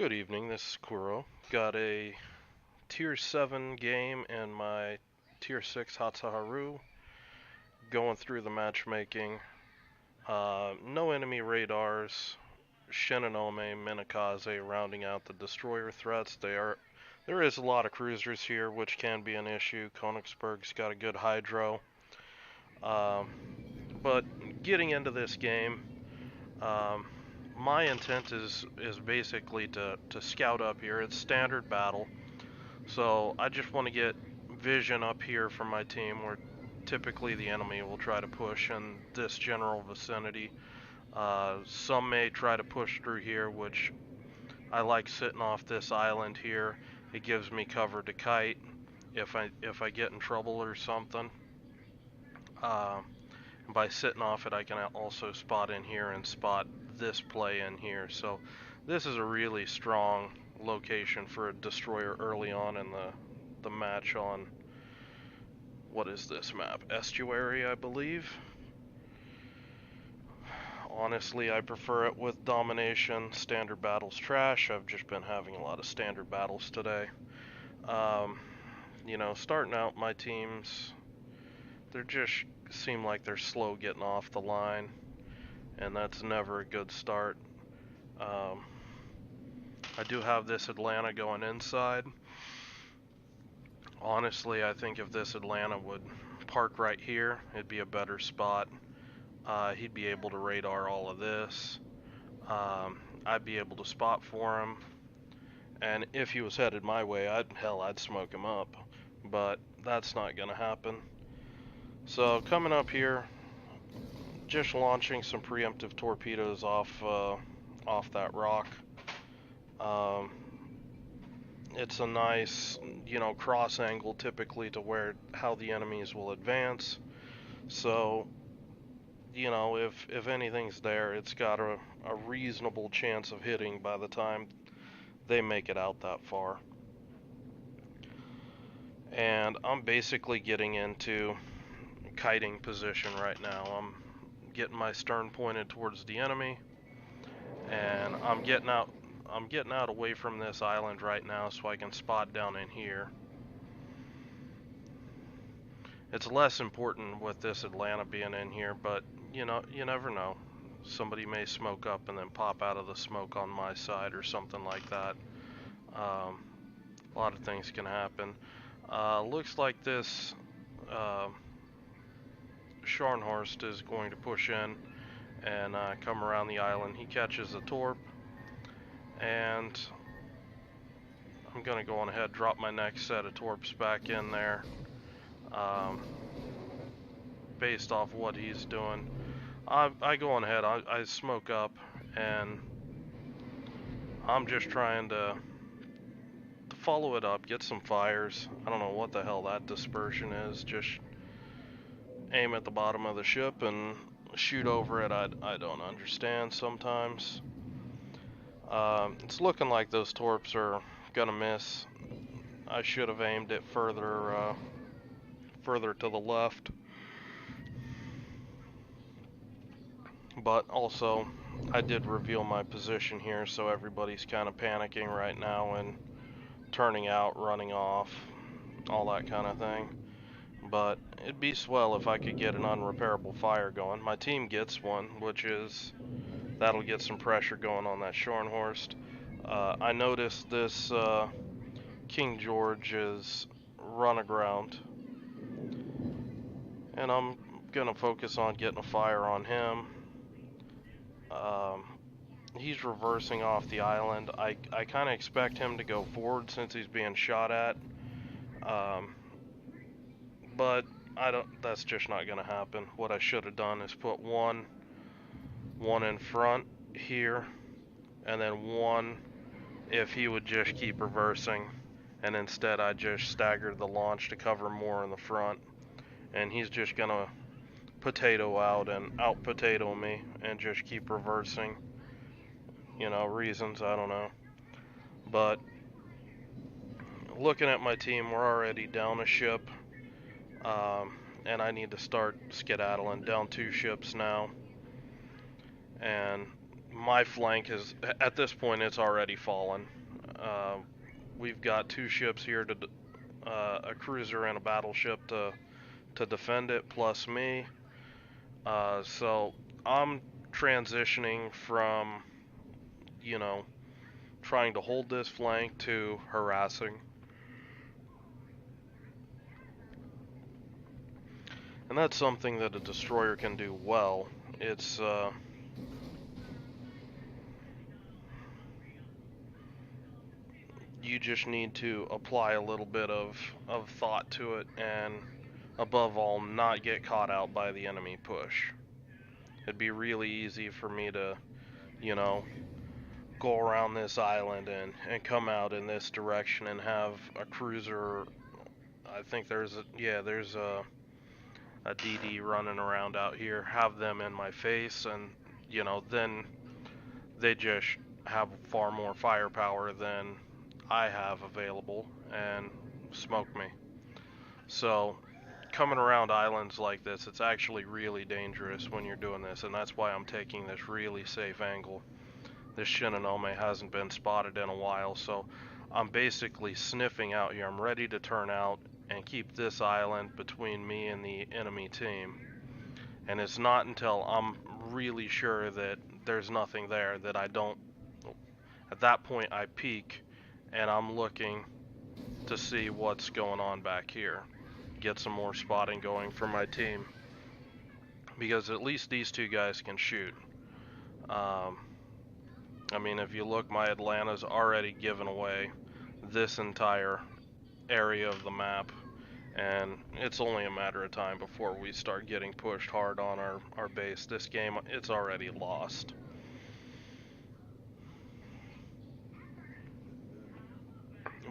Good evening, this is Kuro. Got a Tier 7 game and my Tier 6 Hatsuharu. Going through the matchmaking. No enemy radars. Shinonome, Minakaze rounding out the destroyer threats. There is a lot of cruisers here, which can be an issue. Königsberg's got a good hydro. Um, but getting into this game, um, my intent is basically to scout up here. It's standard battle. So I just want to get vision up here from my team where typically the enemy will try to push in this general vicinity. Some may try to push through here, which I like sitting off this island here. It gives me cover to kite if I get in trouble or something. Uh, and by sitting off it, I can also spot in here and spot this play in here. So this is a really strong location for a destroyer early on in the match on, what is this map? Estuary, I believe. Honestly, I prefer it with domination. Standard battles trash. I've just been having a lot of standard battles today. Um, starting out my teams, they just seem like they're slow getting off the line, and that's never a good start. Um, I do have this Atlanta going inside. Honestly, I think if this Atlanta would park right here, it'd be a better spot. He'd be able to radar all of this. I'd be able to spot for him. And if he was headed my way, I'd smoke him up. But that's not gonna happen. So coming up here, just launching some preemptive torpedoes off that rock. It's a nice, cross angle typically to how the enemies will advance. So, if anything's there, it's got a reasonable chance of hitting by the time they make it out that far. And I'm basically getting into kiting position right now. I'm getting my stern pointed towards the enemy, and I'm getting out away from this island right now so I can spot down in here. It's less important with this Atlanta being in here, but you never know. Somebody may smoke up and then pop out of the smoke on my side or something like that. A lot of things can happen. Looks like this Scharnhorst is going to push in and come around the island. He catches a torp, and I'm gonna go on ahead, drop my next set of torps back in there, based off what he's doing. I go on ahead, I smoke up, and I'm just trying to follow it up, get some fires. I don't know what the hell that dispersion is. Just aim at the bottom of the ship and shoot over it. I don't understand sometimes. It's looking like those torps are gonna miss. I should have aimed it further to the left. But also, I did reveal my position here, so everybody's kind of panicking right now and turning out, running off, all that kind of thing. But it'd be swell if I could get an unrepairable fire going. My team gets one, that'll get some pressure going on that Scharnhorst. I noticed this King George is run aground, and I'm gonna focus on getting a fire on him. He's reversing off the island. I kind of expect him to go forward since he's being shot at, but that's just not gonna happen. What I should have done is put one in front here, and then one if he would just keep reversing, and instead I just staggered the launch to cover more in the front, and he's just gonna potato out and out potato me and just keep reversing. Reasons, I don't know. But looking at my team, we're already down a ship, and I need to start skedaddling. Down 2 ships now, and my flank is, at this point, it's already fallen. Uh, we've got two ships here to, a cruiser and a battleship to defend it, plus me. So I'm transitioning from, you know, trying to hold this flank to harassing. And that's something that a destroyer can do well. It's, you just need to apply a little bit of thought to it, and above all, not get caught out by the enemy push. It'd be really easy for me to, you know, go around this island and come out in this direction and have a cruiser. I think there's a DD running around out here, have them in my face, and, you know, then they just have far more firepower than I have available and smoke me. So coming around islands like this, it's actually really dangerous when you're doing this, and that's why I'm taking this really safe angle. This Shinonome hasn't been spotted in a while, so I'm basically sniffing out here. I'm ready to turn out and keep this island between me and the enemy team. And it's not until I'm really sure that there's nothing there that I don't, at that point I peek and I'm looking to see what's going on back here. Get some more spotting going for my team, because at least these two guys can shoot. I mean, if you look, my Atlanta's already given away this entire area of the map, and it's only a matter of time before we start getting pushed hard on our base. This game, it's already lost.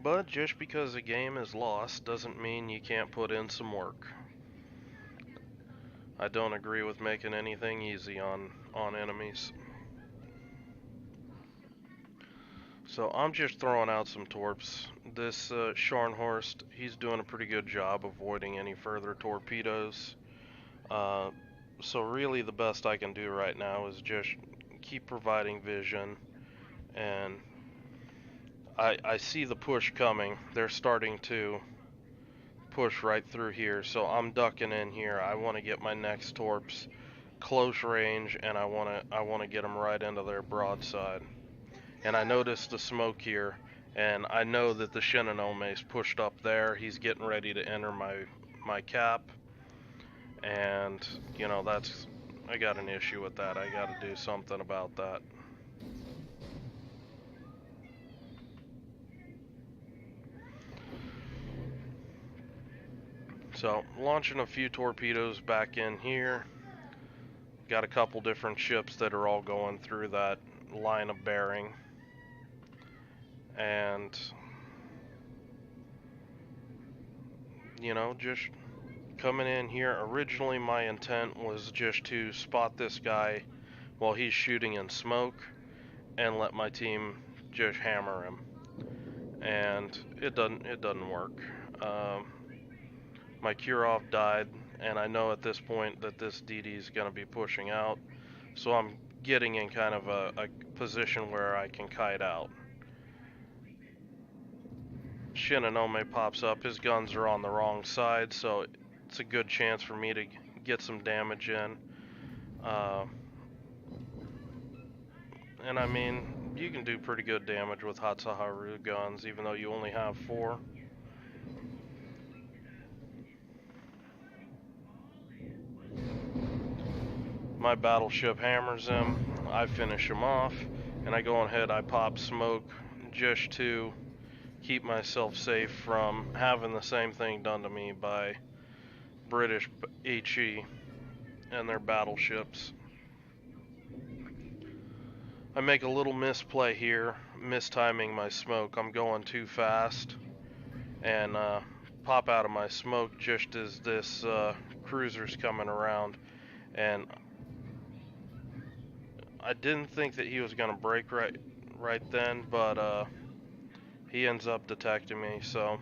But just because a game is lost doesn't mean you can't put in some work. I don't agree with making anything easy on enemies. So I'm just throwing out some torps. This Scharnhorst, he's doing a pretty good job avoiding any further torpedoes. So really the best I can do right now is just keep providing vision, and I see the push coming. They're starting to push right through here, so I'm ducking in here. I want to get my next torps close range, and I want to get them right into their broadside. And I noticed the smoke here, and I know that the Shinonome's pushed up there. He's getting ready to enter my cap, and you know, I got an issue with that. I got to do something about that. So launching a few torpedoes back in here. Got a couple different ships that are all going through that line of bearing. And, you know, just coming in here. Originally my intent was just to spot this guy while he's shooting in smoke and let my team just hammer him. And it doesn't work. My Kurov died, and I know at this point that this DD is going to be pushing out, so I'm getting in kind of a position where I can kite out. Shinonome pops up. His guns are on the wrong side, so it's a good chance for me to get some damage in. And I mean, you can do pretty good damage with Hatsuharu guns, even though you only have 4. My battleship hammers him, I finish him off, and I go ahead, I pop smoke just to keep myself safe from having the same thing done to me by British HE and their battleships. I make a little misplay here, mistiming my smoke. I'm going too fast, and pop out of my smoke just as this cruiser's coming around, and I didn't think that he was gonna break right then, but he ends up detecting me, so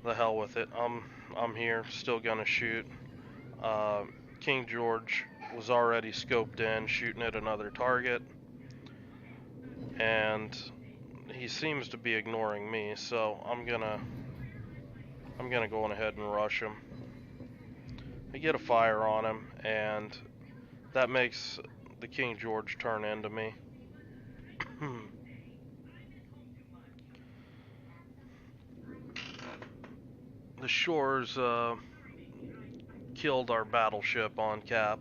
the hell with it. I'm here, still gonna shoot. King George was already scoped in, shooting at another target. and he seems to be ignoring me, so I'm gonna go on ahead and rush him. I get a fire on him, and that makes the King George turn into me. The shores killed our battleship on cap,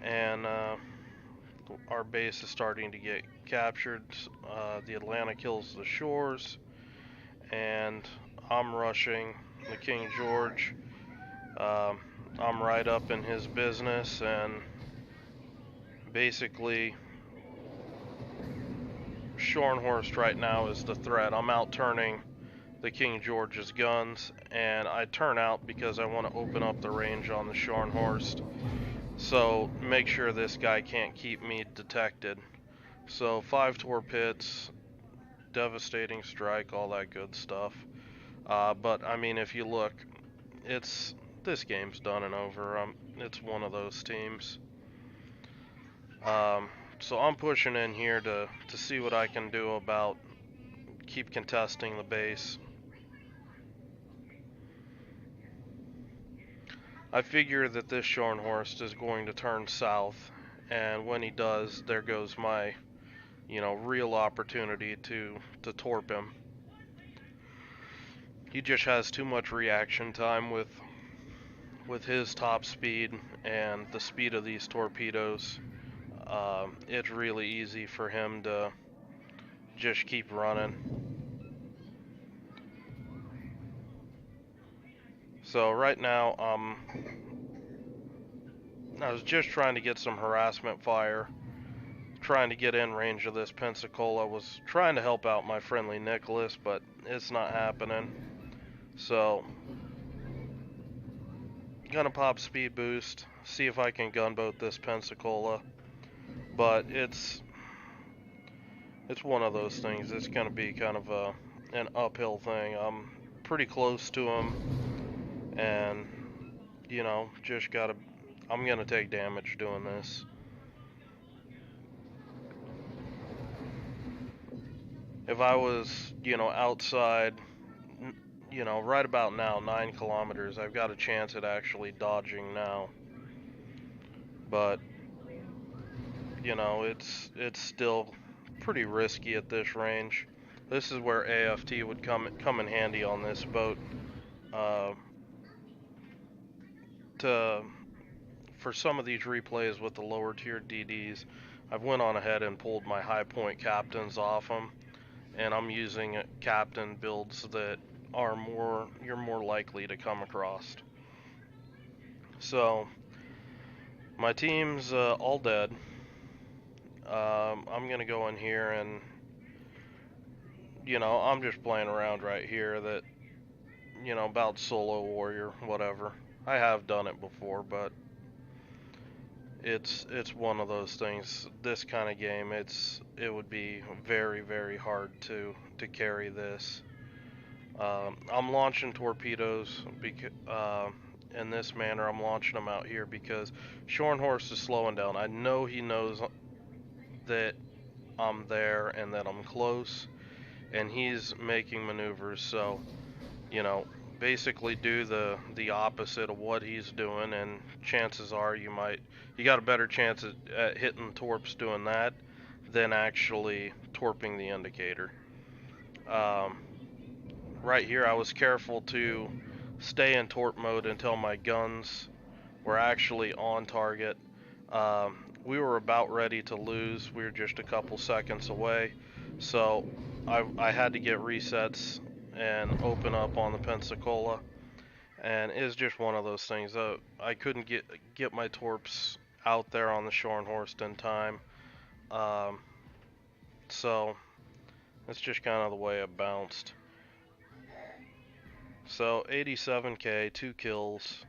and our base is starting to get captured. The Atlanta kills the shores, and I'm rushing the King George. I'm right up in his business, and basically Scharnhorst right now is the threat. I'm out turning the King George's guns, and I turn out because I want to open up the range on the Scharnhorst, so make sure this guy can't keep me detected. So 5 torpedoes, devastating strike, all that good stuff. But I mean, if you look, this game's done and over. It's one of those teams. So I'm pushing in here to see what I can do about keep contesting the base. I figure that this Scharnhorst is going to turn south, and when he does, there goes my, real opportunity to torp him. He just has too much reaction time with his top speed and the speed of these torpedoes. It's really easy for him to just keep running. So right now, I was just trying to get some harassment fire, trying to get in range of this Pensacola. Was trying to help out my friendly Nicholas, but it's not happening. So, gonna pop speed boost, see if I can gunboat this Pensacola. But it's one of those things. It's gonna be kind of an uphill thing. I'm pretty close to him, and just gotta. I'm gonna take damage doing this. If I was, outside, right about now, 9 kilometers, I've got a chance at actually dodging now. But, it's still pretty risky at this range. This is where AFT would come in handy on this boat. For some of these replays with the lower tier DDs, I've went on ahead and pulled my high point captains off them, and I'm using captain builds that are you're more likely to come across. So my team's all dead. I'm gonna go in here and I'm just playing around right here that about solo warrior, whatever. I have done it before, but it's one of those things. This kind of game, it would be very, very hard to carry this. I'm launching torpedoes in this manner. I'm launching them out here because Scharnhorst is slowing down. I know he knows that I'm there and that I'm close, and he's making maneuvers. So, basically do the opposite of what he's doing, and chances are you got a better chance at hitting torps doing that than actually torping the indicator. Right here I was careful to stay in torp mode until my guns were actually on target. We were about ready to lose. We were just a couple seconds away, so I had to get resets and open up on the Pensacola, and it's just one of those things. I couldn't get my torps out there on the Scharnhorst in time, so it's just kind of the way it bounced. So 87k, 2 kills.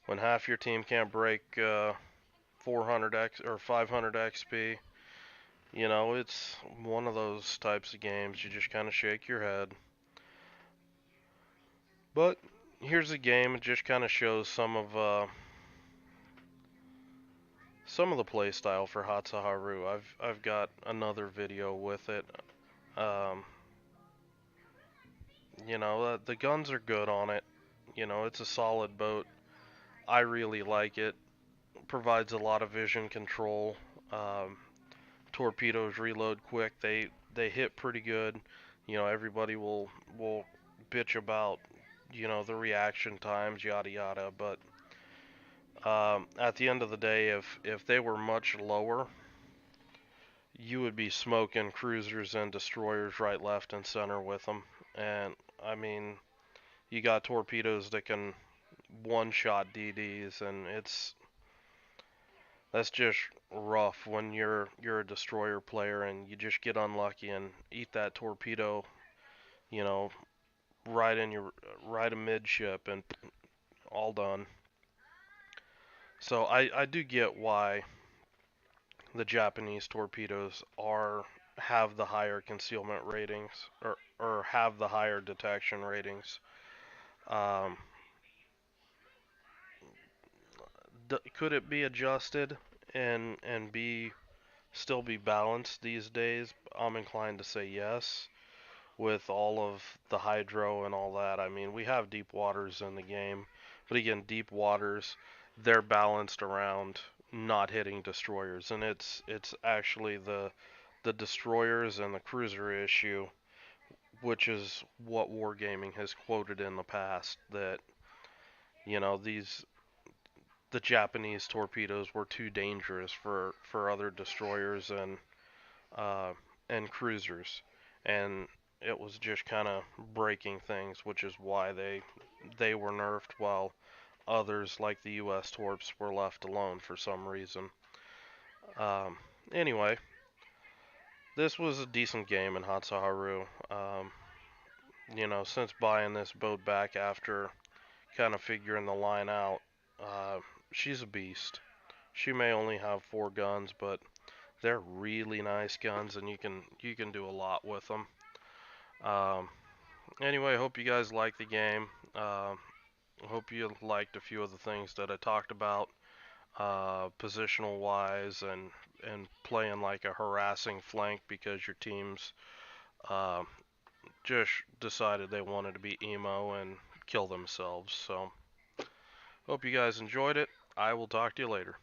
When half your team can't break 400x or 500 XP, it's one of those types of games you just kind of shake your head. But here's a game. It just kind of shows some of some of the playstyle for Hatsuharu. I've got another video with it. Um, the guns are good on it. It's a solid boat. I really like it. Provides a lot of vision control. Um, Torpedoes reload quick. They hit pretty good. Everybody will bitch about the reaction times, yada yada. But at the end of the day, if they were much lower, you would be smoking cruisers and destroyers right, left, and center with them. And I mean, you got torpedoes that can one-shot DDs, and that's just rough when you're a destroyer player and you just get unlucky and eat that torpedo, you know, right amidship and all done. So I do get why the Japanese torpedoes are have the higher concealment ratings or have the higher detection ratings. Um, could it be adjusted and be still be balanced these days? I'm inclined to say yes. With all of the hydro and all that, I mean, we have deep waters in the game, but again, deep waters, they're balanced around not hitting destroyers, and it's actually the destroyers and the cruiser issue, which is what Wargaming has quoted in the past, that these the Japanese torpedoes were too dangerous for other destroyers uh, and cruisers, and it was just kind of breaking things, which is why they were nerfed while others like the U.S. torps were left alone for some reason. Um, anyway, this was a decent game in Hatsuharu. Since buying this boat back after kind of figuring the line out, uh, she's a beast. She may only have 4 guns, but they're really nice guns, and you can do a lot with them. Um, anyway, I hope you guys like the game. Hope you liked a few of the things that I talked about, positional wise, and playing like a harassing flank because your teams uh, just decided they wanted to be emo and kill themselves. So, hope you guys enjoyed it. I will talk to you later.